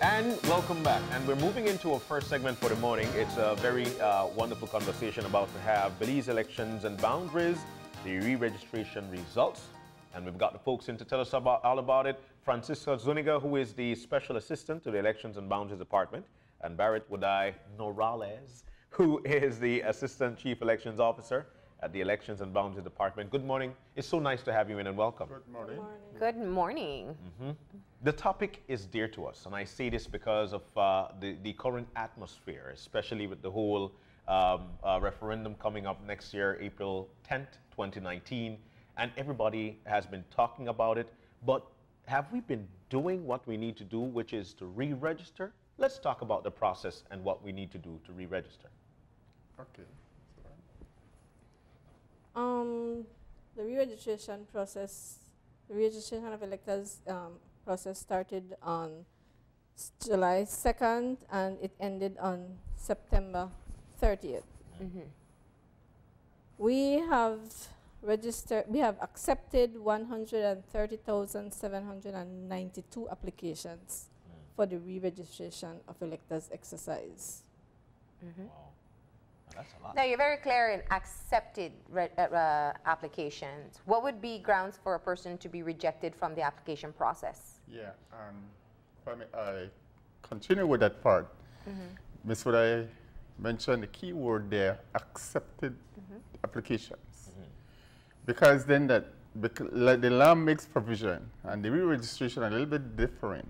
And welcome back. And we're moving into our first segment for the morning. It's a very wonderful conversation about to have Belize elections and boundaries, the re-registration results. And we've got the folks in to tell us all about it. Francisco Zuniga, who is the Special Assistant to the Elections and Boundaries Department, and Barrette Woodye Norales, who is the Assistant Chief Elections Officer at the Elections and Boundaries Department. Good morning. It's so nice to have you in, and welcome. Good morning. Good morning. The topic is dear to us, and I say this because of the current atmosphere, especially with the whole referendum coming up next year, April 10th, 2019, and everybody has been talking about it. But have we been doing what we need to do, which is to re-register? Let's talk about the process and what we need to do to re-register. Okay. The re-registration process, the re-registration of electors process started on July 2nd and it ended on September 30th. We have accepted 130,792 applications for the re-registration of electors exercise. Wow. That's a lot. Now, you're very clear in accepted applications. What would be grounds for a person to be rejected from the application process? Yeah, if I may, I continue with that part. Ms. Woodye mentioned the key word there, accepted applications. Because then the law makes provision, and the re-registration a little bit different,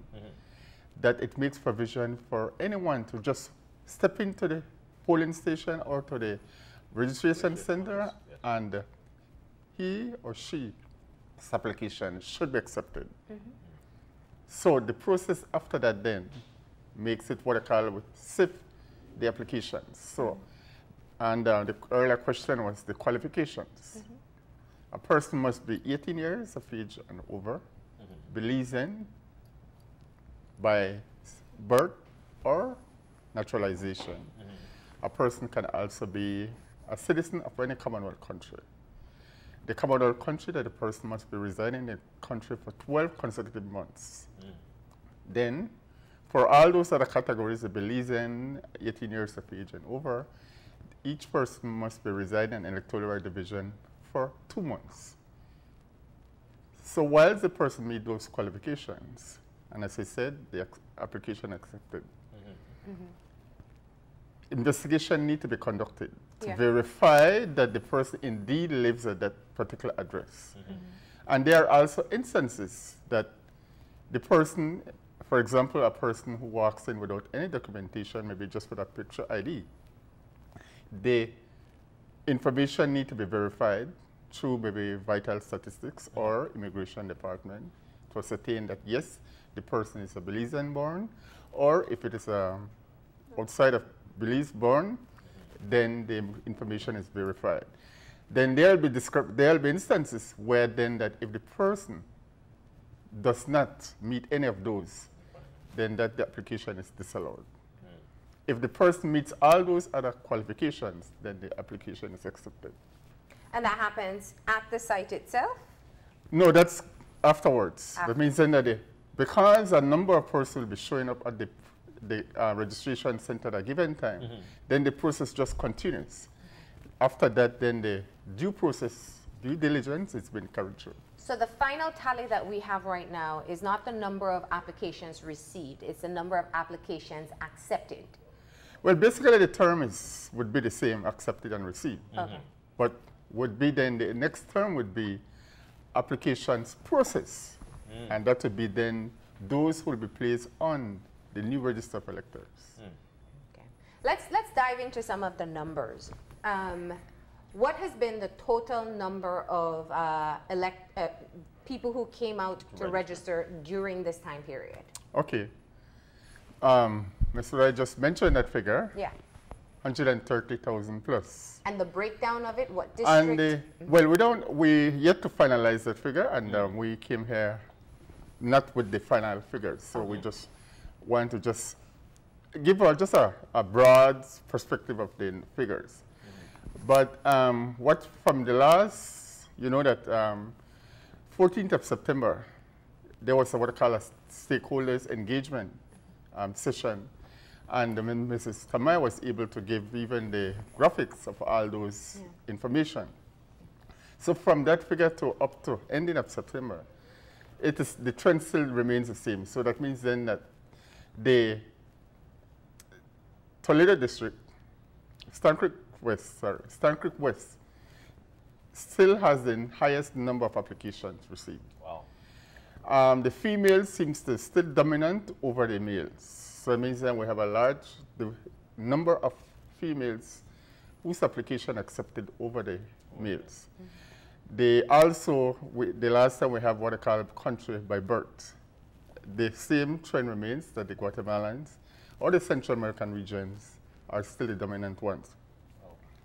that it makes provision for anyone to just step into the polling station or to the registration center, and he or she's application should be accepted. So the process after that then makes it what I call sift the applications. So, and the earlier question was the qualifications. A person must be 18 years of age and over, Belizean by birth or naturalization. A person can also be a citizen of any Commonwealth country. The Commonwealth country that the person must be residing in the country for 12 consecutive months. Then, for all those other categories, the Belizean, 18 years of age and over, each person must be residing in an electoral division for 2 months. So while the person meets those qualifications, and as I said, the application accepted, investigation need to be conducted to verify that the person indeed lives at that particular address. And there are also instances that the person, for example, a person who walks in without any documentation, maybe just with a picture ID, the information need to be verified through maybe vital statistics or immigration department to ascertain that yes, the person is a Belizean born, or if it is outside of Belize born, then the information is verified. Then there'll be instances where then that if the person does not meet any of those, then that the application is disallowed. If the person meets all those other qualifications, then the application is accepted. And that happens at the site itself? No, that's afterwards. That means then that because a number of persons will be showing up at the registration center at a given time, then the process just continues. After that, then the due diligence has been carried through. So the final tally that we have right now is not the number of applications received, it's the number of applications accepted. Well, basically the term would be the same, accepted and received. But would be then the next term would be applications process. And that would be then those who will be placed on the new register of electors. Okay. Let's dive into some of the numbers. What has been the total number of people who came out to register during this time period? Okay. Mr. Wright just mentioned that figure. Yeah. 130,000 plus. And the breakdown of it, what district? And well, we yet to finalize that figure, and we came here not with the final figures, so we just want to just give just a broad perspective of the figures. But what from the last, you know that 14th of September, there was what I call a stakeholders engagement session. And Mrs. Tamai was able to give even the graphics of all those information. So from that figure to up to ending of September, the trend still remains the same. So that means then that the Toledo district, Stann Creek West, still has the highest number of applications received. Wow. The females seems to still dominant over the males. So it means that we have a large number of females whose application accepted over the males. They also, the last time we have what I call country by birth. The same trend remains that the Guatemalans or the Central American regions are still the dominant ones.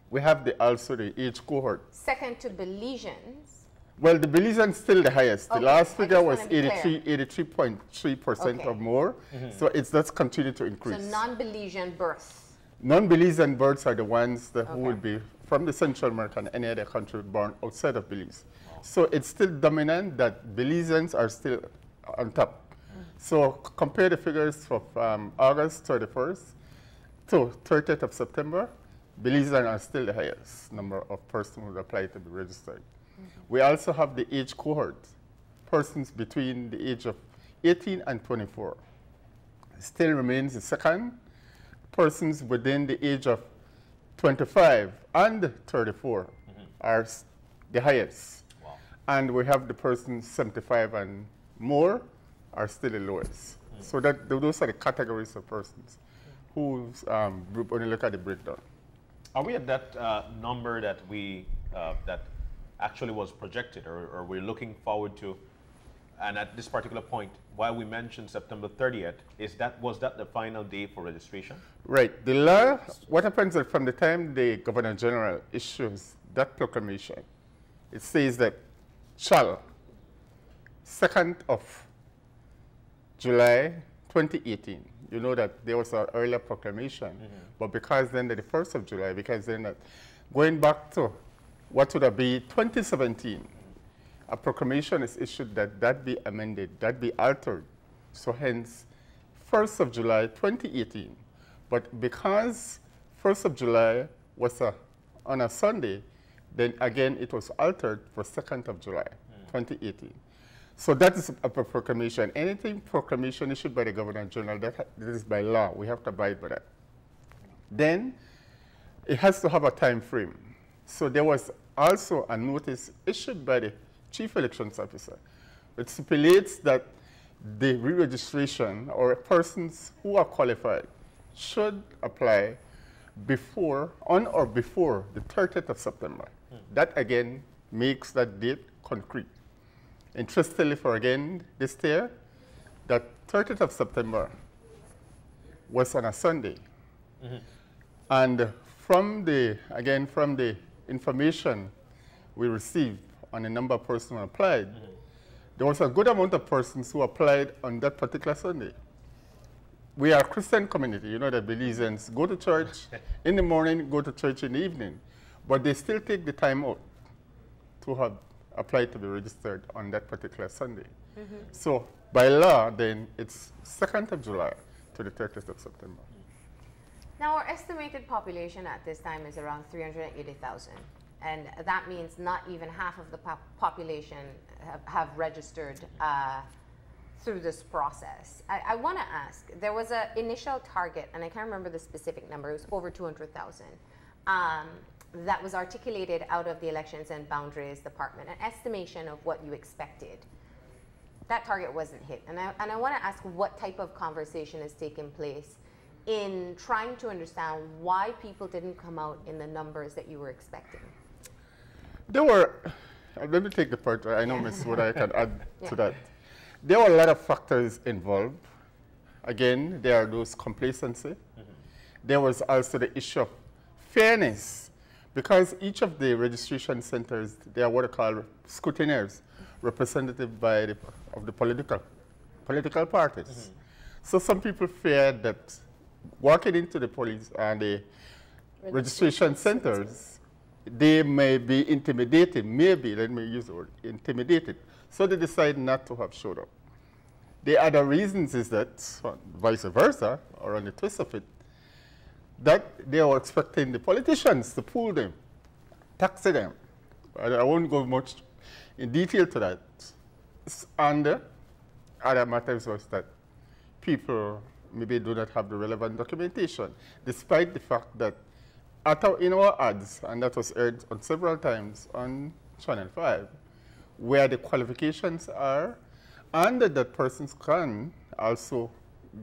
We have also the age cohort. Second to Belizeans. Well, the Belizeans still the highest. Okay. The last figure was 83.3% or more. So that's continued to increase. So non-Belizean births. Non-Belizean births are the ones that who would be from the Central America and any other country born outside of Belize. So it's still dominant that Belizeans are still on top. So compare the figures from August 31st to 30th of September, Belizeans are still the highest number of persons who apply to be registered. We also have the age cohort, persons between the age of 18 and 24. Still remains the second. Persons within the age of 25 and 34 are the highest. Wow. And we have the persons 75 and more are still the lowest. So those are the categories of persons whose group, when you look at the breakdown. Are we at that number that that actually was projected, or we're looking forward to? And at this particular point, why we mentioned September 30th, was that the final day for registration? Right. The law, what happens is from the time the Governor General issues that proclamation, it says that shall 2nd of July 2018, you know that there was an earlier proclamation, but because then the 1st of July, because then going back to what would have been 2017, a proclamation is issued that be amended, that be altered. So hence, 1st of July 2018. But because 1st of July was on a Sunday, then again it was altered for 2nd of July 2018. So that is a proclamation. Anything proclamation issued by the Governor General, that is by law. We have to abide by that. Then it has to have a time frame. So there was also a notice issued by the Chief Elections Officer, which stipulates that the re-registration or persons who are qualified should apply on or before the 30th of September. That again makes that date concrete. Interestingly, for again this year, that 30th of September was on a Sunday. And from the information we received on the number of persons who applied, there was a good amount of persons who applied on that particular Sunday. We are a Christian community, you know, the Belizeans go to church in the morning, go to church in the evening, but they still take the time out to have applied to be registered on that particular Sunday. So by law, then it's 2nd of July to the 30th of September. Now, our estimated population at this time is around 380,000. And that means not even half of the population have registered through this process. I want to ask, there was an initial target, and I can't remember the specific number, it was over 200,000, that was articulated out of the Elections and Boundaries Department, an estimation of what you expected. That target wasn't hit. And I want to ask what type of conversation has taken place in trying to understand why people didn't come out in the numbers that you were expecting. There were, let me take the part, I know Ms. Woodye can add to that. There were a lot of factors involved. Again, there are those complacency. There was also the issue of fairness, because each of the registration centers, they are what are called scrutineers, representative of the political parties. So some people feared that walking into the police and the registration centers, they may be intimidated, maybe, let me use the word, intimidated. So they decide not to have showed up. The other reasons is that, vice versa, or on the twist of it, that they are expecting the politicians to pull them, tax them. I won't go much in detail to that. And other matters was that people maybe do not have the relevant documentation, despite the fact that in our ads, and that was aired on several times on Channel 5, where the qualifications are, and that persons can also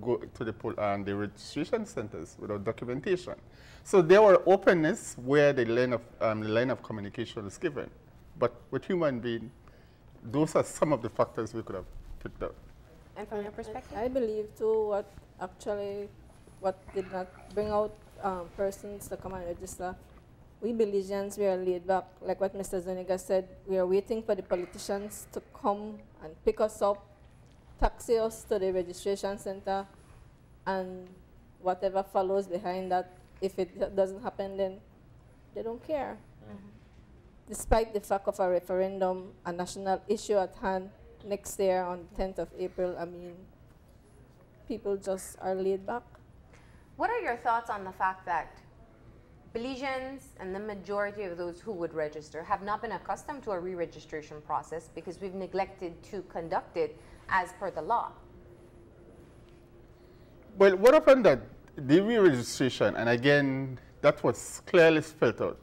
go to the registration centers without documentation. So there were openness where the line of communication is given. But with human being, those are some of the factors we could have picked up. And from your perspective? I believe too what did not bring out persons to come and register. We Belizeans, we are laid back. Like what Mr. Zuniga said, we are waiting for the politicians to come and pick us up, taxi us to the registration center, and whatever follows behind that, if it doesn't happen, then they don't care. Despite the fact of a referendum, a national issue at hand next year on the 10th of April, I mean, people just are laid back. What are your thoughts on the fact that Belizeans and the majority of those who would register have not been accustomed to a re-registration process because we've neglected to conduct it as per the law? Well, what happened that the re-registration, and again, that was clearly spelled out,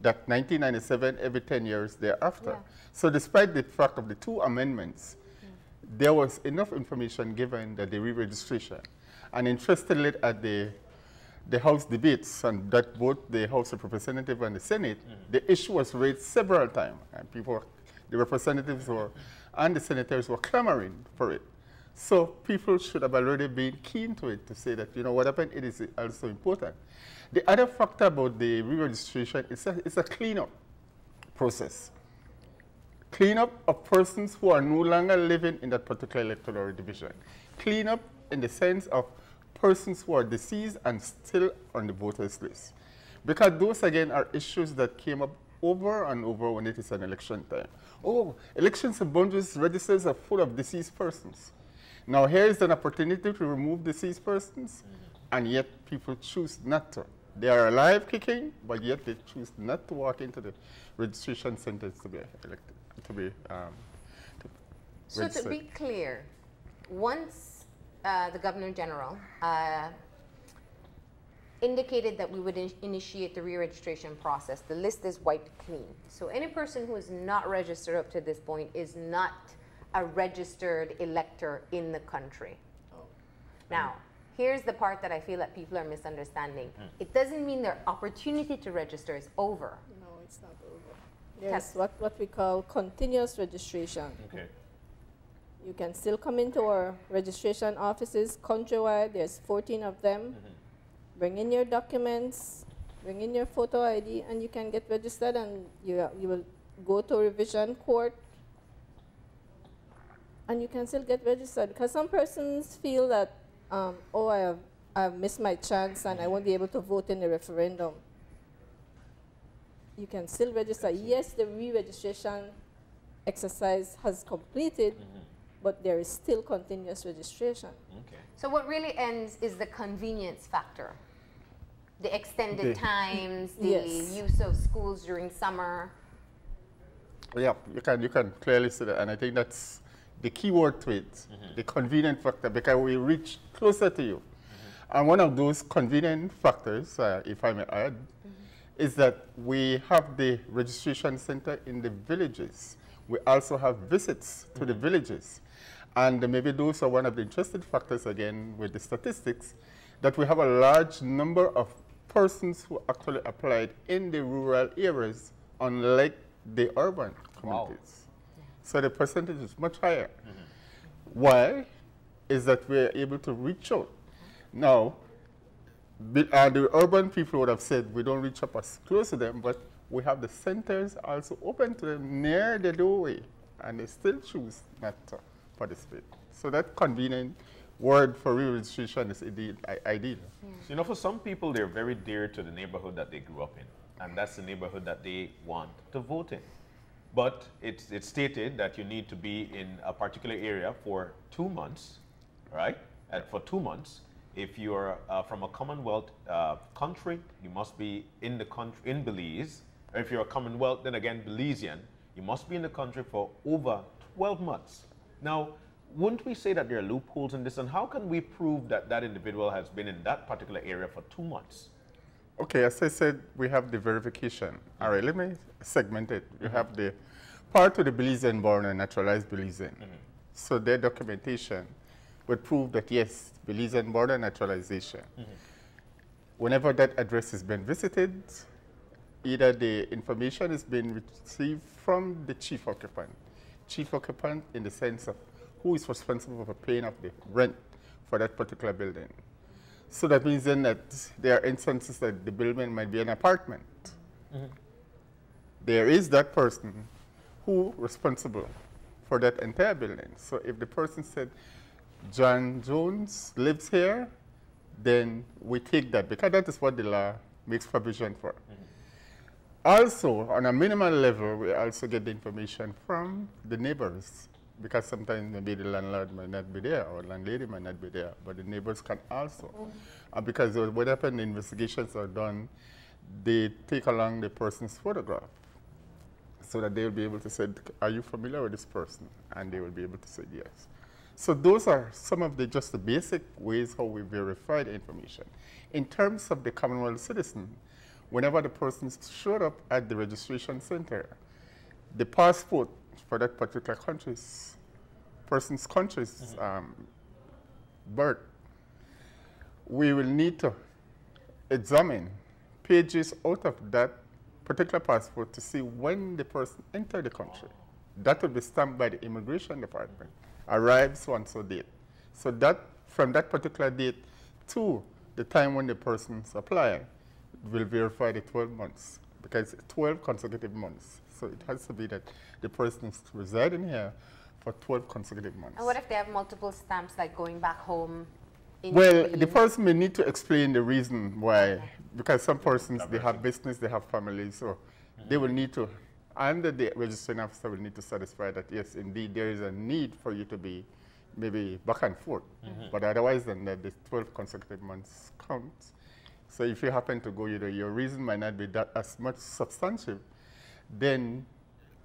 that 1997, every 10 years thereafter. Yeah. So despite the fact of the two amendments, there was enough information given that the re-registration, and interestingly at the House debates, and that both the House of Representatives and the Senate, the issue was raised several times, and the representatives and the senators were clamoring for it. So people should have already been keen to it to say that, you know, what happened, it is also important. The other factor about the re-registration is it's a cleanup process. Cleanup of persons who are no longer living in that particular electoral division. Cleanup in the sense of persons who are deceased and still on the voters list. Because those, again, are issues that came up over and over when it is an election time. Oh, elections and boundaries registers are full of deceased persons. Now here is an opportunity to remove deceased persons, and yet people choose not to. They are alive kicking, but yet they choose not to walk into the registration centers to be elected, So to be clear, once the Governor General indicated that we would initiate the re-registration process, the list is wiped clean. So any person who is not registered up to this point is not a registered elector in the country. Now, here's the part that I feel that people are misunderstanding. It doesn't mean their opportunity to register is over. No, it's not over. There's what we call continuous registration. Okay. You can still come into our registration offices countrywide. There's 14 of them. Bring in your documents, bring in your photo ID, and you can get registered, and you will go to revision court, and you can still get registered. Because some persons feel that, oh, I have missed my chance and I won't be able to vote in the referendum. You can still register. Yes, the re-registration exercise has completed, but there is still continuous registration. Okay. So what really ends is the convenience factor. The extended times, the use of schools during summer. Yeah, you can clearly see that, and I think that's the key word to it, the convenient factor, because we reach closer to you. And one of those convenient factors, if I may add, is that we have the registration center in the villages. We also have visits to the villages. And maybe those are one of the interesting factors, again, with the statistics, that we have a large number of persons who actually applied in the rural areas, unlike the urban communities. Wow. So the percentage is much higher. Why? Is that we're able to reach out. Now, the urban people would have said we don't reach up as close to them, but we have the centers also open to them near the doorway, and they still choose not to participate. So that convenient word for re-registration is indeed ideal. So, you know, for some people, they're very dear to the neighborhood that they grew up in, and that's the neighborhood that they want to vote in. But it's stated that you need to be in a particular area for 2 months, right? And for 2 months. If you're from a Commonwealth country, you must be in the country, in Belize. Or if you're a Commonwealth, then again, Belizean, you must be in the country for over 12 months. Now, wouldn't we say that there are loopholes in this? And how can we prove that that individual has been in that particular area for 2 months? Okay, as I said, we have the verification. All right, let me segment it. You have the part of the Belizean born and naturalized Belizean. So their documentation would prove that, yes, Belizean born and naturalization. Whenever that address has been visited, either the information is being received from the chief occupant. Chief occupant in the sense of who is responsible for paying off the rent for that particular building. So that means then that there are instances that the building might be an apartment. There is that person who is responsible for that entire building. So if the person said, John Jones lives here, then we take that because that is what the law makes provision for. Also, on a minimal level, we also get the information from the neighbors because sometimes maybe the landlord might not be there or landlady might not be there, but the neighbors can also. Because what happens, investigations are done, they take along the person's photograph so that they will be able to say, are you familiar with this person? And they will be able to say yes. So those are some of the just the basic ways how we verify the information. In terms of the Commonwealth citizen, whenever the person showed up at the registration center, the passport for that particular person's country's birth, we will need to examine pages out of that particular passport to see when the person entered the country. That will be stamped by the immigration department. Arrives so and so date. So that from that particular date to the time when the person's applying, will verify the 12 months because 12 consecutive months. So it has to be that the person is residing here for 12 consecutive months. And what if they have multiple stamps, like going back home? Well, the person may need to explain the reason why, because some persons, they have business, they have families, so they will need to, and the registration officer will need to satisfy that, yes, indeed, there is a need for you to be maybe back and forth. But otherwise, then the 12 consecutive months counts. So if you happen to go, your reason might not be that as much substantive, then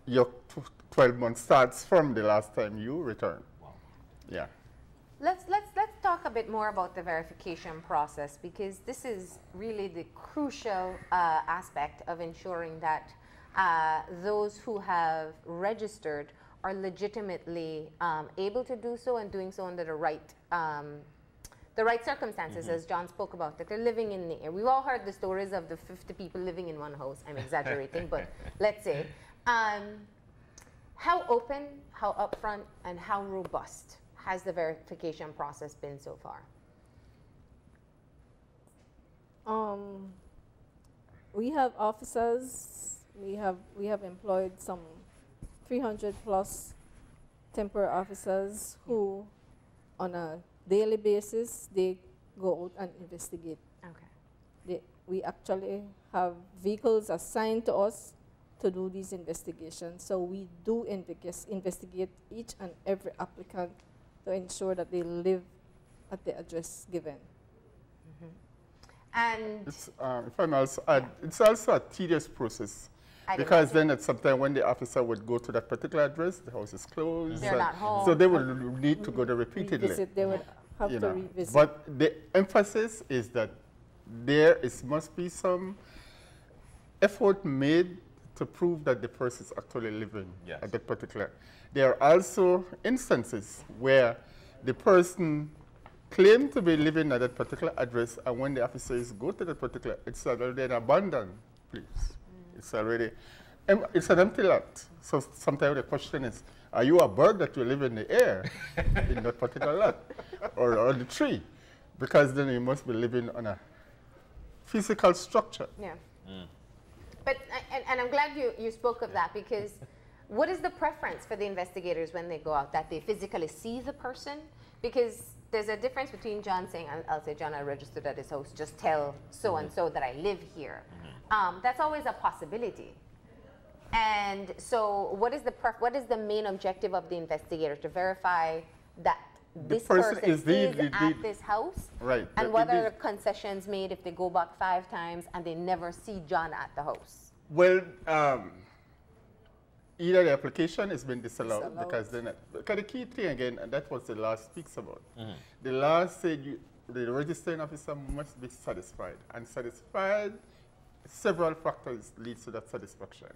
your 12 months starts from the last time you return. Wow. Yeah. Let's talk a bit more about the verification process, because this is really the crucial aspect of ensuring that those who have registered are legitimately able to do so and doing so under the right circumstances, as John spoke about, that they're living in the air. We've all heard the stories of the 50 people living in one house. I'm exaggerating, but let's say. How open, how upfront, and how robust has the verification process been so far? We have officers. We have employed some 300 plus temporary officers who, on a daily basis, they go out and investigate. Okay. We actually have vehicles assigned to us to do these investigations. So we do investigate each and every applicant to ensure that they live at the address given. And It's, if I may also add, it's also a tedious process. Because then at some time when the officer would go to that particular address, the house is closed. They're not home. So they will need to go there repeatedly. They would have to revisit. But the emphasis is that there must be some effort made to prove that the person is actually living at that particular. There are also instances where the person claimed to be living at that particular address, and when the officers go to that particular, it's already an abandoned place. It's already, it's an empty lot. So sometimes the question is, are you a bird that you live in the air in that particular lot or the tree? Because then you must be living on a physical structure. yeah. But, and I'm glad you spoke of that, because what is the preference for the investigators when they go out? That they physically see the person? Because there's a difference between John saying, I'll say, John, I registered at his house, just tell so-and-so that I live here. That's always a possibility. And so what is the main objective of the investigator? To verify that this person is at this house? Right. And what are the concessions made if they go back 5 times and they never see John at the house? Well, either the application has been disallowed because then, because the key thing again, and that was the law speaks about. The law said the registering officer must be satisfied, and satisfied, several factors leads to that satisfaction.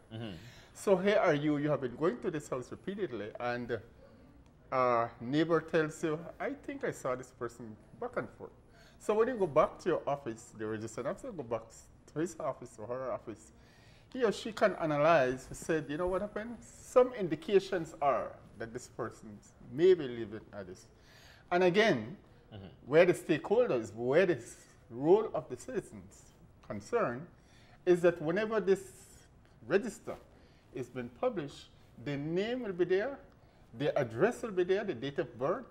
So here are you have been going to this house repeatedly, and a neighbor tells you, I think I saw this person back and forth. So when you go back to your office, the registering officer go back to his office or her office, he or she can analyze, said, you know what happened? Some indications are that this person may be living at this. And again, where the stakeholders, where the role of the citizens concerned is that whenever this register is been published, the name will be there, the address will be there, the date of birth.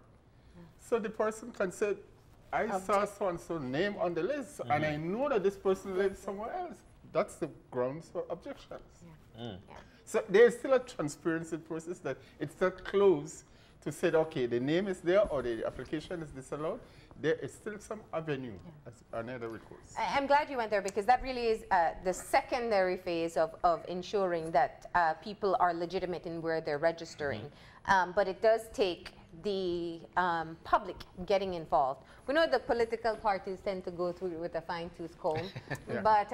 So the person can say, I saw so-and-so name on the list, and I know that this person lives somewhere else. That's the grounds for objections. So there's still a transparency process that it's not closed to say, okay, the name is there or the application is disallowed. There is still some avenue as another recourse. I'm glad you went there because that really is the secondary phase of ensuring that people are legitimate in where they're registering. But it does take the public getting involved. We know the political parties tend to go through it with a fine-tooth comb, but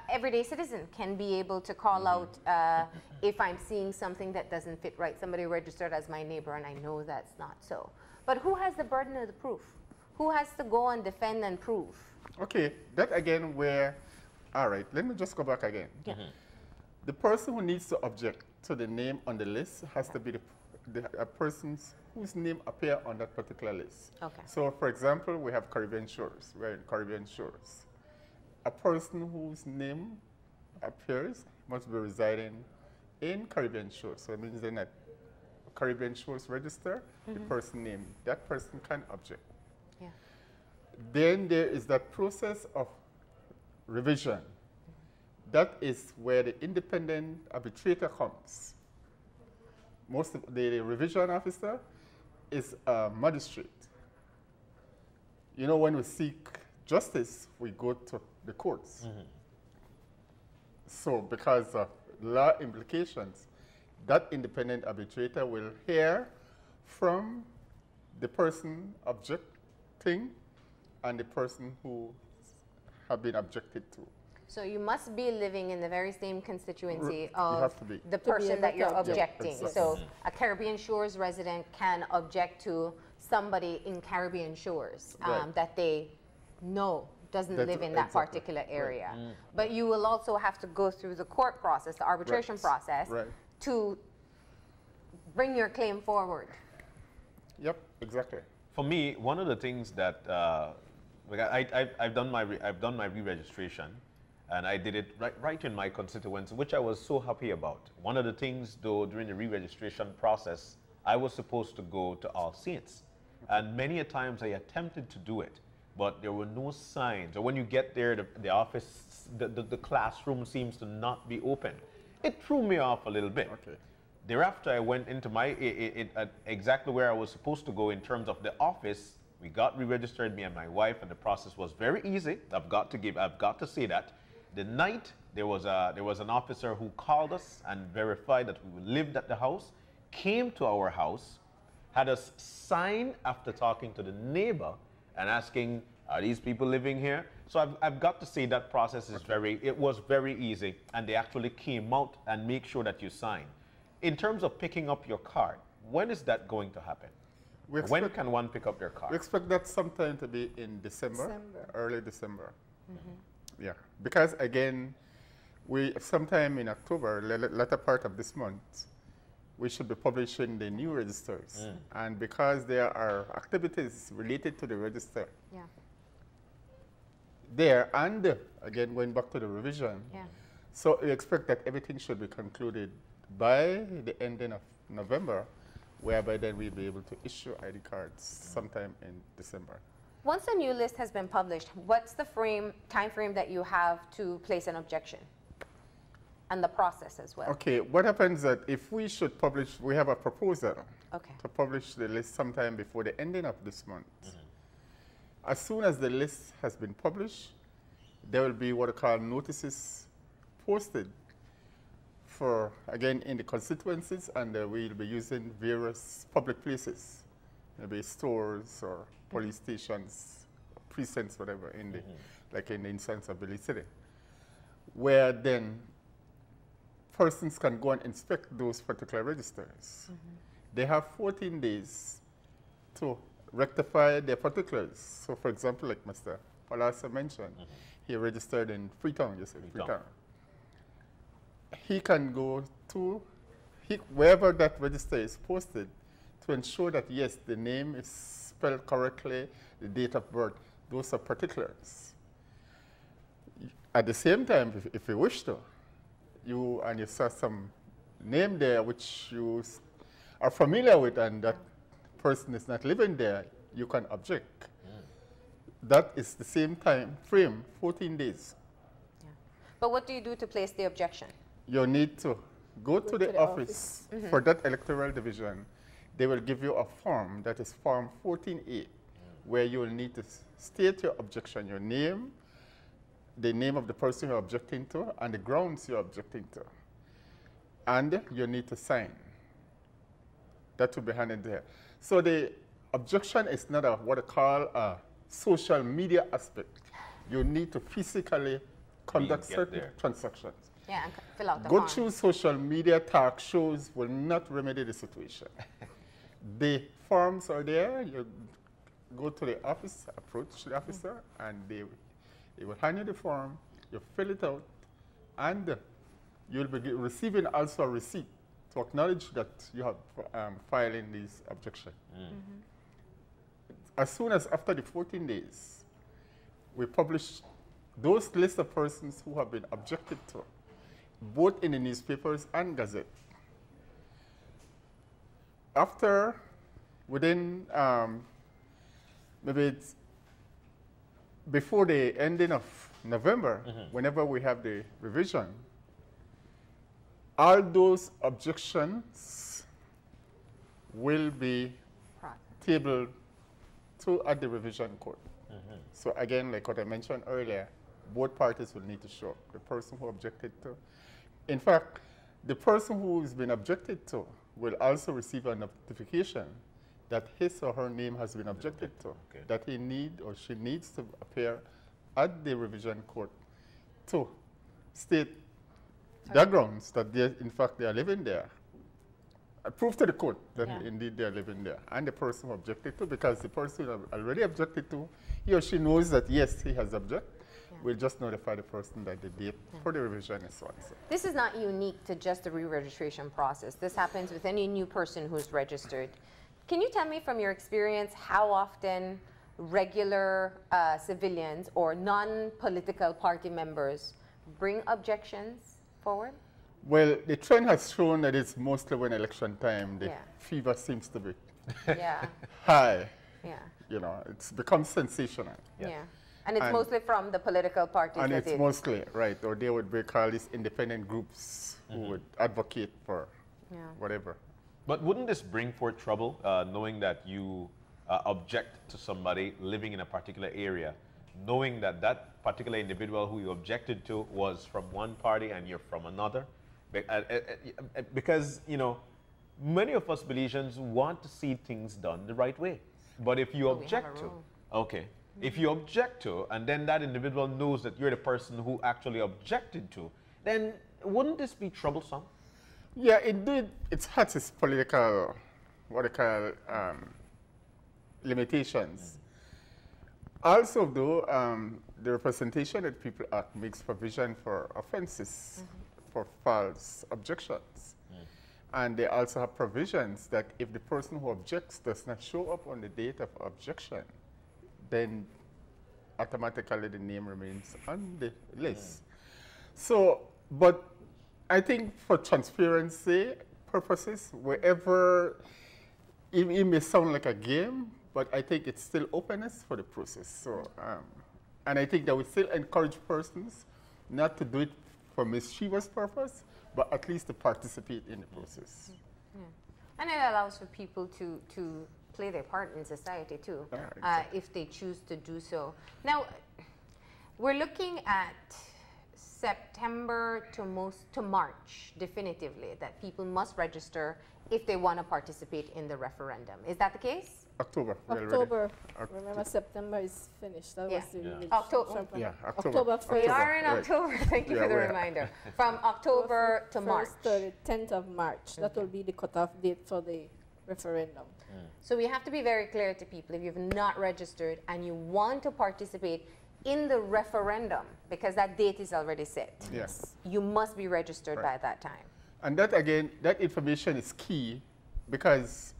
everyday citizen can be able to call out if I'm seeing something that doesn't fit right. Somebody registered as my neighbor and I know that's not so. But who has the burden of the proof? Who has to go and defend and prove? Okay, that again where, all right, let me just go back again. The person who needs to object to the name on the list has to be a person whose name appear on that particular list. So for example, we have Caribbean Shores, we're in Caribbean Shores. A person whose name appears must be residing in Caribbean Shores. So it means in a Caribbean Shores register, the person named, that person can object. Then there is that process of revision. That is where the independent arbitrator comes. Most of the revision officer is a magistrate. You know, when we seek justice, we go to the courts. So because of law implications, that independent arbitrator will hear from the person objecting and the person who have been objected to. So you must be living in the very same constituency of the person that you're objecting. So a Caribbean Shores resident can object to somebody in Caribbean Shores that they know doesn't live in that particular area. But you will also have to go through the court process, the arbitration process, to bring your claim forward. Yep, exactly. For me, one of the things that I've done my re-registration, and I did it right in my constituency, which I was so happy about. One of the things, though, during the re-registration process, I was supposed to go to All Saints, and many a times I attempted to do it, but there were no signs. Or when you get there, the office, the classroom seems to not be open. It threw me off a little bit. Thereafter, I went into exactly where I was supposed to go in terms of the office. We got re-registered, me and my wife, and the process was very easy. I've got to say that. The night there was an officer who called us and verified that we lived at the house, came to our house, had us sign after talking to the neighbor and asking, are these people living here? So I've got to say that process is it was very easy, and they actually came out and make sure that you sign. In terms of picking up your card, when is that going to happen? When can one pick up their card? We expect that sometime to be in December. Early December. Yeah, because again, sometime in October, latter part of this month, we should be publishing the new registers. And because there are activities related to the register there, and again, going back to the revision, so we expect that everything should be concluded by the ending of November, whereby then we'll be able to issue ID cards sometime in December. Once a new list has been published, what's the time frame that you have to place an objection? and the process as well. Okay, what happens that if we should publish, we have a proposal Okay. to publish the list sometime before the ending of this month. As soon as the list has been published, there will be what are called notices posted for, again, in the constituencies, and we'll be using various public places, maybe stores or police stations, precincts, whatever, in the, like in the instance of Belize City, where then persons can go and inspect those particular registers. They have 14 days to rectify their particulars. So, for example, like Mr. Palasa mentioned, he registered in Freetown, you said, Freetown. He can go to wherever that register is posted to ensure that, yes, the name is spelled correctly, the date of birth, those are particulars. At the same time, if you wish to, you saw some name there which you are familiar with and that person is not living there, you can object. That is the same time frame, 14 days. Yeah. But what do you do to place the objection? You need to go to the office for that electoral division. They will give you a form, that is Form 14A, where you will need to state your objection, your name, the name of the person you're objecting to, and the grounds you're objecting to. And you need to sign. That will be handed there. So the objection is not what I call a social media aspect. You need to physically conduct certain transactions. Yeah, and fill out the Go form. through social media talk shows will not remedy the situation. The forms are there. You go to the office, approach the officer, and they will hand you the form. You fill it out, and you'll be receiving also a receipt to acknowledge that you have filed in this objection. As soon as after the 14 days, we publish those lists of persons who have been objected to, both in the newspapers and gazette. After, within, maybe it's before the ending of November, whenever we have the revision, all those objections will be tabled at the revision court. So again, like what I mentioned earlier, both parties will need to show up. The person who objected to. In fact, the person who has been objected to will also receive a notification that his or her name has been objected to, that he or she needs to appear at the revision court to state the grounds that in fact they are living there. Prove to the court that indeed they are living there, and the person who objected to, because the person who already objected to, he or she knows that yes, he has objected. We'll just notify the person that the date for the revision is so and so. This is not unique to just the re-registration process. This happens with any new person who's registered. Can you tell me from your experience how often regular civilians or non-political party members bring objections forward? Well, the trend has shown that it's mostly when election time, the fever seems to be high. Yeah. You know, it's become sensational. Yeah. And it's mostly from the political parties. And it's mostly, right, or they would be called these independent groups who would advocate for whatever. But wouldn't this bring forth trouble, knowing that you object to somebody living in a particular area, knowing that that particular individual who you objected to was from one party and you're from another? Because, you know, many of us Belizeans want to see things done the right way. But if you object to, if you object to, and then that individual knows that you're the person who actually objected to, then wouldn't this be troublesome? Yeah, indeed, it has its political, what I call, limitations. Also, though, the Representation of People Act makes provision for offenses for false objections. And they also have provisions that if the person who objects does not show up on the date of objection, then automatically the name remains on the list. So, but I think for transparency purposes, wherever it may sound like a game, but I think it's still openness for the process. So, and I think that we still encourage persons not to do it for mischievous purpose, but at least to participate in the process. Yeah. And it allows for people to play their part in society too, exactly. if they choose to do so. Now, we're looking at September to March, definitively, that people must register if they want to participate in the referendum. Is that the case? October. October. Remember, September is finished. That was the really October. Yeah, October 1st. We are in October. Thank you for the reminder. From October to March. 1st to the 10th of March. That will be the cutoff date for the referendum. So we have to be very clear to people, if you've not registered and you want to participate in the referendum, because that date is already set, Yes. you must be registered by that time. And that, again, that information is key because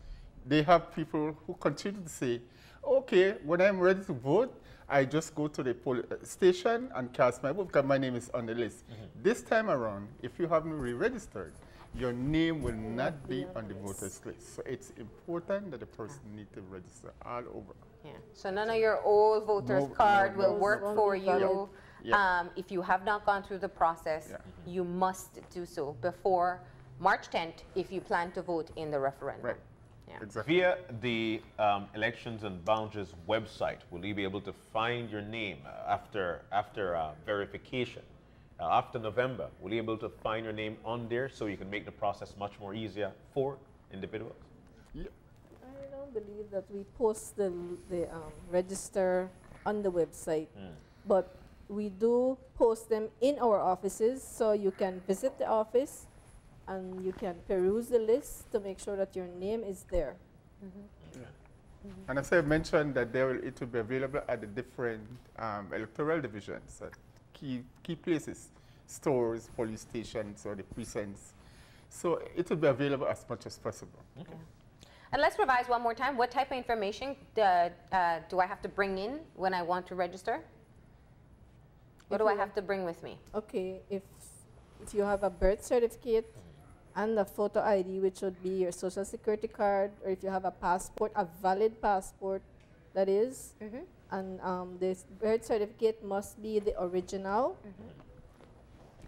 they have people who continue to say, okay, when I'm ready to vote, I just go to the station and cast my vote because my name is on the list. This time around, if you haven't re-registered, your name will not be on the voters list. So it's important that the person needs to register all over. Yeah. So none of your old voters card will work for you. Yeah. If you have not gone through the process, you must do so before March 10th if you plan to vote in the referendum. Right. Yeah. Exactly. Via the Elections and Boundaries website, will you be able to find your name after verification? After November, will you be able to find your name on there so you can make the process much more easier for individuals? Yeah. I don't believe that we post the register on the website, but we do post them in our offices, so you can visit the office and you can peruse the list to make sure that your name is there. And as I mentioned, that it will be available at the different electoral divisions, at key places, stores, police stations, or the precincts. So it will be available as much as possible. Okay. And let's revise one more time. What type of information do I have to bring in when I want to register? What do I have to bring with me? Okay, if you have a birth certificate and a photo ID, which would be your social security card, or if you have a passport, a valid passport, that is, and this birth certificate must be the original.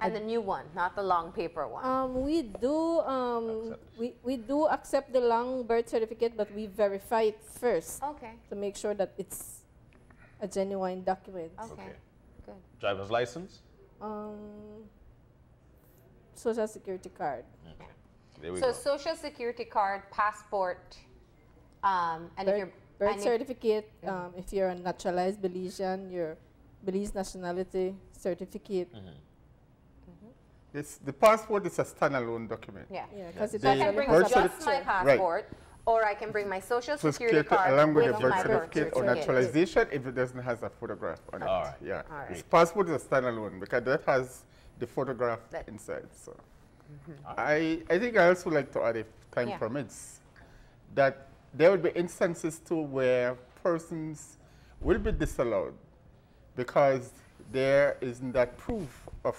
And the new one, not the long paper one. We do accept the long birth certificate, but we verify it first Okay. to make sure that it's a genuine document. Okay. Good. Driver's license? Social security card. Okay. There we So go. social security card, passport, and if you're Birth certificate, if you're a naturalized Belizean, your Belize nationality certificate. The passport is a standalone document. Yeah. Yeah, because it's So I can bring birth just my certificate- passport, or I can bring my social security card along with the with birth my birth certificate or certificate. naturalization if it doesn't have a photograph on it. All right. Yeah. All right. This passport is a standalone because that has the photograph That- inside. So I think I also like to add, if time Yeah. permits, that there will be instances too where persons will be disallowed because there isn't that proof of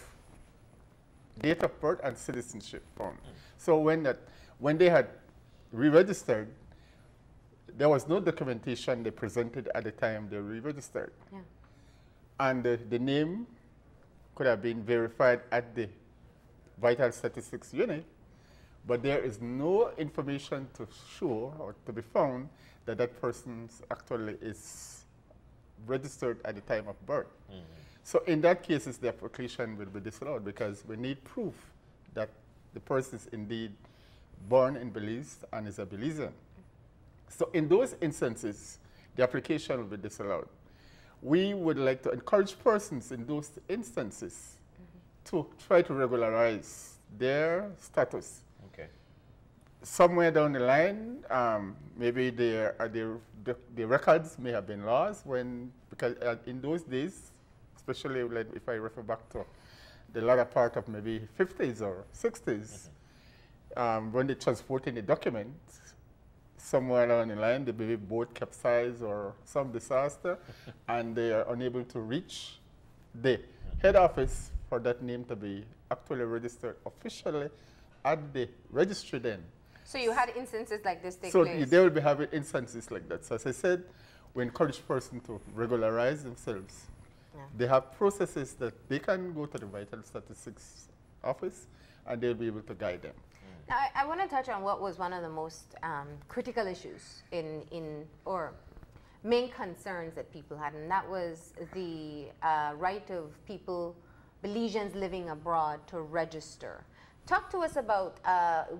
date of birth and citizenship found. So when they had re-registered, there was no documentation they presented at the time they re-registered. Yeah. And the name could have been verified at the vital statistics unit, but there is no information to show or to be found that that person actually is registered at the time of birth. So in that case, the application will be disallowed because we need proof that the person is indeed born in Belize and is a Belizean. So in those instances, the application will be disallowed. We would like to encourage persons in those instances to try to regularize their status. Okay. Somewhere down the line, maybe the records may have been lost because in those days, especially like if I refer back to the latter part of maybe 50s or 60s, when they transported the documents, somewhere along the line, the baby boat capsized or some disaster, and they are unable to reach the head office for that name to be actually registered officially at the registry then. So you had instances like this take So place? they will be having instances like that. So as I said, we encourage persons to regularize themselves They have processes that they can go to the vital statistics office and they'll be able to guide them. I want to touch on what was one of the most critical issues or main concerns that people had, and that was the right of people, Belizeans living abroad, to register. Talk to us about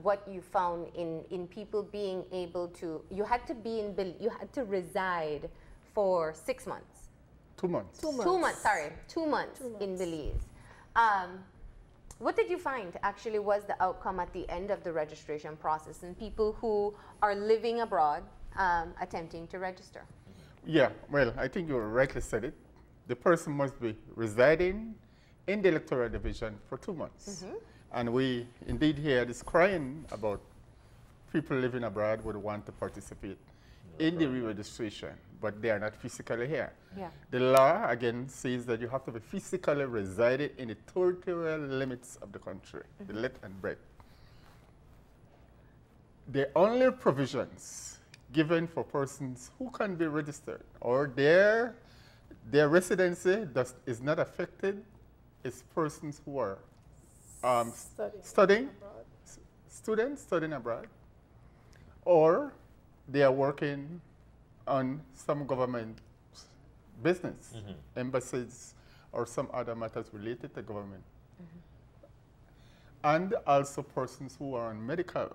what you found in people being able to. You had to reside for 6 months. 2 months. 2 months. 2 months. Sorry, 2 months, in Belize. What did you find actually was the outcome at the end of the registration process and people who are living abroad attempting to register? Yeah, well, I think you rightly said it. The person must be residing in the electoral division for 2 months. And we indeed hear this crying about people living abroad would want to participate in the re-registration, but they are not physically here. Yeah. The law, again, says that you have to be physically resided in the territorial limits of the country, the length and breadth. The only provisions given for persons who can be registered or their residency is not affected is persons who are students studying abroad, or they are working on some government business, embassies, or some other matters related to government. And also persons who are on medical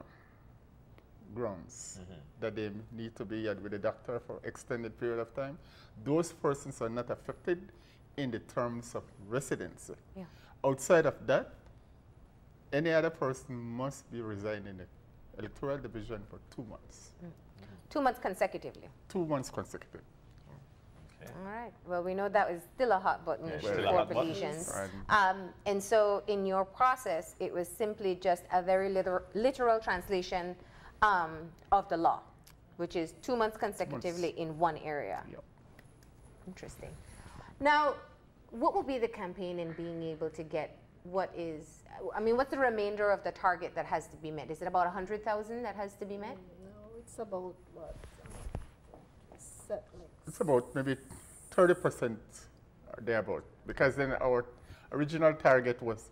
grounds that they need to be with a doctor for extended period of time. Those persons are not affected in the terms of residency. Yeah. Outside of that, any other person must be residing in the electoral division for 2 months. 2 months consecutively. 2 months consecutive. Okay. All right. Well, we know that was still a hot button Yeah, issue still a for hot button. Belizeans. Right. And so in your process, it was simply just a very literal translation of the law, which is 2 months consecutively in one area. Yep. Interesting. Now, what will be the campaign in being able to get what's the remainder of the target that has to be met? Is it about 100,000 that has to be met? No, it's about what? It's about maybe 30% thereabout, because then our original target was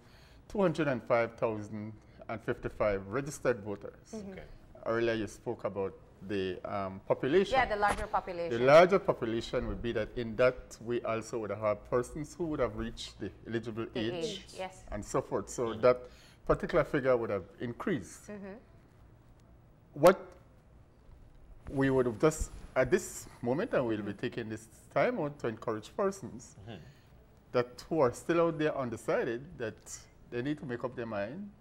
205,055 registered voters. Okay. Earlier you spoke about the population. Yeah, the larger population. The larger population would be that in that we also would have persons who would have reached the eligible age, yes. and so forth. So that particular figure would have increased. What we would have just, at this moment, and we'll be taking this time out to encourage persons that who are still out there undecided that they need to make up their mind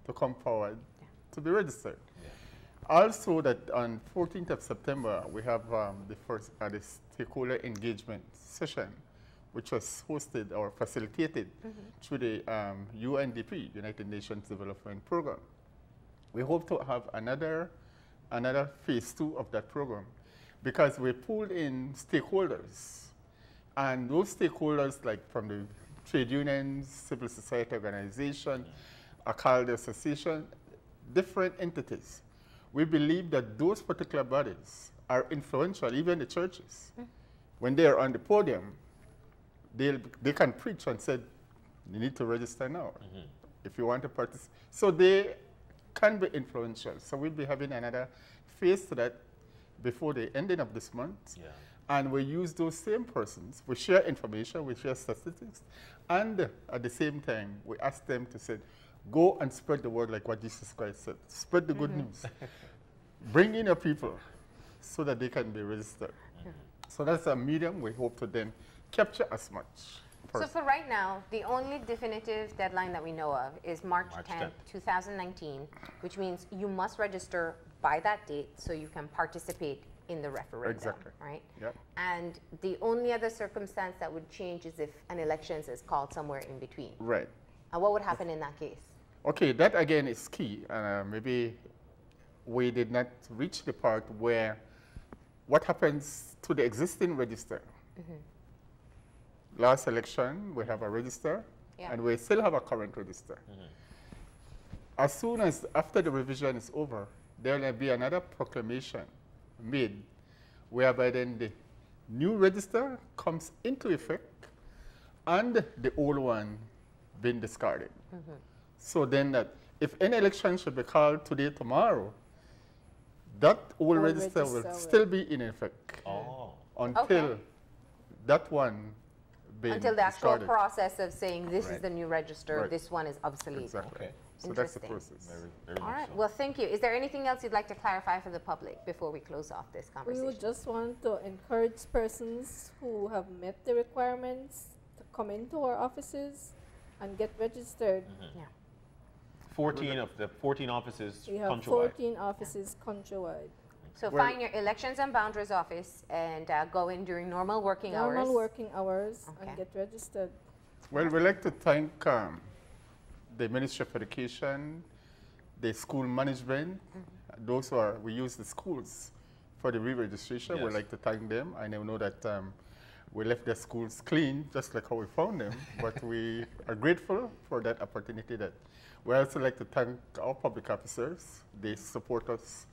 to come forward to be registered. Also, that on 14th of September, we have the first the stakeholder engagement session, which was hosted or facilitated through the UNDP, United Nations Development Program. We hope to have another phase 2 of that program, because we pulled in stakeholders, and those stakeholders, like from the trade unions, civil society organization, Alcalde Association, different entities. We believe that those particular bodies are influential, even the churches. When they are on the podium, they can preach and say, you need to register now if you want to participate. So they can be influential. So we'll be having another phase to that before the ending of this month. Yeah. And we use those same persons. We share information, we share statistics, and at the same time, we ask them to say, go and spread the word like what Jesus Christ said. Spread the good news. Bring in your people so that they can be registered. So that's a medium we hope to then capture as much. So for right now, the only definitive deadline that we know of is March 10th, 2019, which means you must register by that date so you can participate in the referendum, Exactly. right? Yep. And the only other circumstance that would change is if an election is called somewhere in between. Right. And what would happen in that case? Okay, that again is key. Maybe we did not reach the part where what happens to the existing register. Last election, we have a register, and we still have a current register. As soon as after the revision is over, there will be another proclamation made whereby then the new register comes into effect, and the old one been discarded. So then that if any election should be called today, tomorrow, that old register will still be in effect until that one been Until the actual discarded. process of saying this is Right. the new register, Right. this one is obsolete. Exactly. Okay. So that's the Interesting. process. Very All much right. so. Well, thank you. Is there anything else you'd like to clarify for the public before we close off this We conversation? would just want to encourage persons who have met the requirements to come into our offices and get registered. Yeah. 14 of the 14 offices We have countrywide. 14 offices countrywide. So Well- find your elections and boundaries office and go in during normal working hours. Normal working hours Okay. and get registered. Well, we'd like to thank the Ministry of Education, the school management, those who are, we use the schools for the re-registration. Yes. We'd like to thank them. I know that we left the schools clean, just like how we found them, but we are grateful for that opportunity. That we also like to thank our public officers. They support us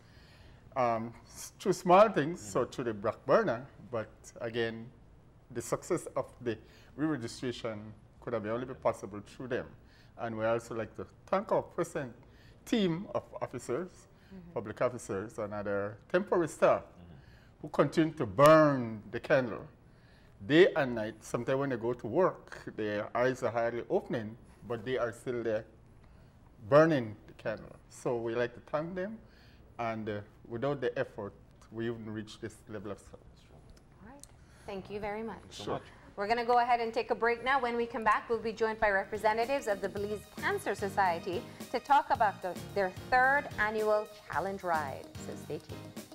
through small things, so through the black burner, but again, the success of the re-registration could have only been possible through them. And we also like to thank our present team of officers, public officers, and other temporary staff who continue to burn the candle day and night. Sometimes when they go to work, their eyes are hardly opening, but they are still there burning the candle. So we like to thank them, and without the effort, we wouldn't reach this level of service. All right. Thank you very much. So much. We're going to go ahead and take a break now. When we come back, we'll be joined by representatives of the Belize Cancer Society to talk about their third annual challenge ride. So stay tuned.